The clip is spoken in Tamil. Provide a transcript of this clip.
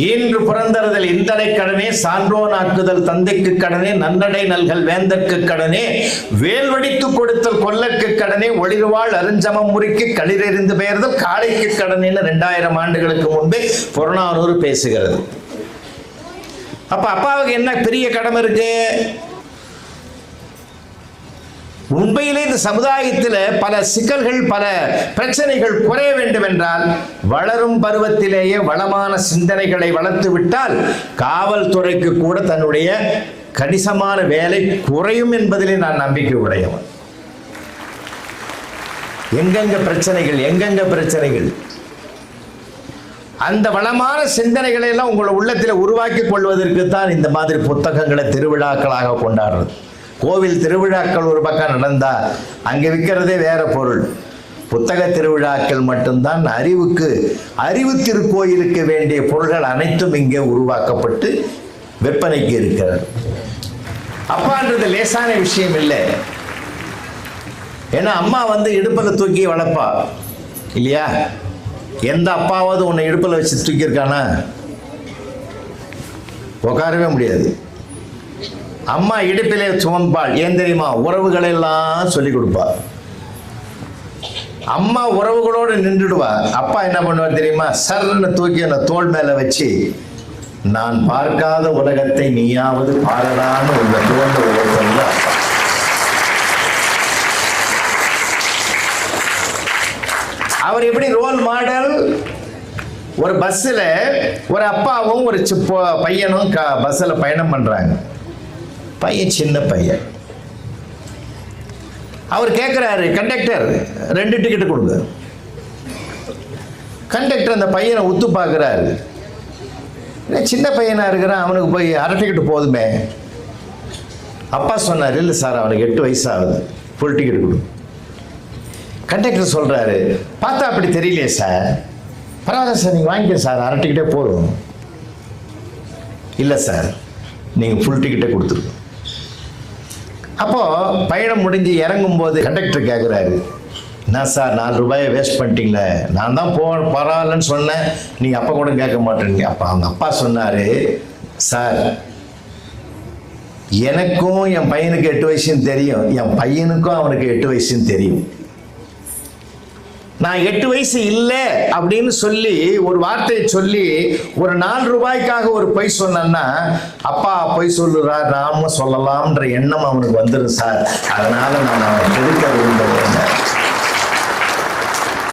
ஈன்று புறந்தறுதல் இந்தடை கடனே, சான்றோன் ஆக்குதல் தந்தைக்கு கடனே, நன்னடை நல்கல் வேந்தற்கு கடனே, வேல்வடித்து கொடுத்தல் கொல்லற்கு கடனே, ஒளிர்வாள் அருஞ்சமம் முறிக்கு களிரெறிந்து பெயர்தல் காளைக்கு கடனேன்னு 2000 ஆண்டுகளுக்கு முன்பே புறநானூறு பேசுகிறது. அப்ப அப்பாவுக்கு என்ன பெரிய கடமை இருக்கு? உண்மையிலே இந்த சமுதாயத்தில் பல சிக்கல்கள், பல பிரச்சனைகள் குறைய வேண்டும் என்றால் வளரும் பருவத்திலேயே வளமான சிந்தனைகளை வளர்த்து விட்டால் காவல்துறைக்கு கூட தன்னுடைய கணிசமான வேலை குறையும் என்பதிலே நான் நம்பிக்கை உடையவன். எங்கெங்க பிரச்சனைகள் அந்த வளமான சிந்தனைகளை எல்லாம் உங்களை உள்ளத்தில் உருவாக்கி கொள்வதற்கு தான் இந்த மாதிரி புத்தகங்களை திருவிழாக்களாக கொண்டாடுறது. கோவில் திருவிழாக்கள் ஒரு பக்கம் நடந்தா அங்கே விற்கிறதே வேற பொருள். புத்தக திருவிழாக்கள் மட்டும்தான் அறிவு திருக்கோயிலுக்கு வேண்டிய பொருள்கள் அனைத்தும் இங்கே உருவாக்கப்பட்டு விற்பனைக்கு இருக்கிறது. அப்பான்றது லேசான விஷயம் இல்லை. ஏன்னா அம்மா இடுப்பில் தூக்கி வளர்ப்பா இல்லையா? எந்த அப்பாவது உன்னை இடுப்பில் வச்சு தூக்கியிருக்கானா? உட்காரவே முடியாது. அம்மா இடுப்பிலே சுமப்பாள். ஏன் தெரியுமா? உறவுகளை எல்லாம் சொல்லிக் கொடுப்பா. அம்மா உறவுகளோடு நின்றுடுவா. அப்பா என்ன பண்ணுவார் தெரியுமா? சர்ன்னு தூக்கி அந்த தோள் மேல வச்சு, நான் பார்க்காத உலகத்தை நீயாவது பாரடான்னு உள்ள தோன்ற உலகத்துல அவர் எப்படி ரோல் மாடல்? ஒரு பஸ்ல ஒரு அப்பாவும் ஒரு பையனும் பஸ்ல பயணம் பண்றாங்க. பையன் சின்ன பையன். அவர் கேட்கிறாரு, கண்டக்டர் 2 டிக்கெட் கொடுங்க. கண்டக்டர் அந்த பையனை உத்து பார்க்கிறாரு. சின்ன பையனா இருக்கிறான், அவனுக்கு போய் அரை டிக்கெட் போதுமே. அப்பா சொன்னார், இல்லை சார் அவனுக்கு 8 வயசு ஆகுது, ஃபுல் டிக்கெட் கொடு. கண்டக்டர் சொல்றாரு, பார்த்தா அப்படி தெரியலையே சார். பரவாயில்ல சார், நீங்க வாங்கிக்க சார், அரை டிக்கெட்டே போதும். இல்லை சார், நீங்க ஃபுல் டிக்கெட்டே கொடுத்துருங்க. அப்போ பயணம் முடிஞ்சு இறங்கும் போது கண்டக்டர் கேட்குறாரு, என்ன சார் 4 ரூபாயை வேஸ்ட் பண்ணிட்டீங்களே, நான் தான் பரவாயில்லன்னு சொன்னேன், நீங்கள் அப்போ கூட கேட்க மாட்டேங்க. அப்போ அவங்க அப்பா சொன்னார், சார் எனக்கும் என் பையனுக்கு 8 வயசுன்னு தெரியும், என் பையனுக்கும் அவனுக்கு 8 வயசுன்னு தெரியும். நான் 8 வயசு இல்லை அப்படின்னு சொல்லி ஒரு வார்த்தையை சொல்லி ஒரு 4 ரூபாய்க்காக ஒரு பொய் சொன்னா, அப்பா பொய் சொல்லுறார் நாம சொல்லலாம்ன்ற எண்ணம் அவனுக்கு வந்துடும் சார். அதனால நான் அவனை கெடுக்க விரும்புகிறேன்.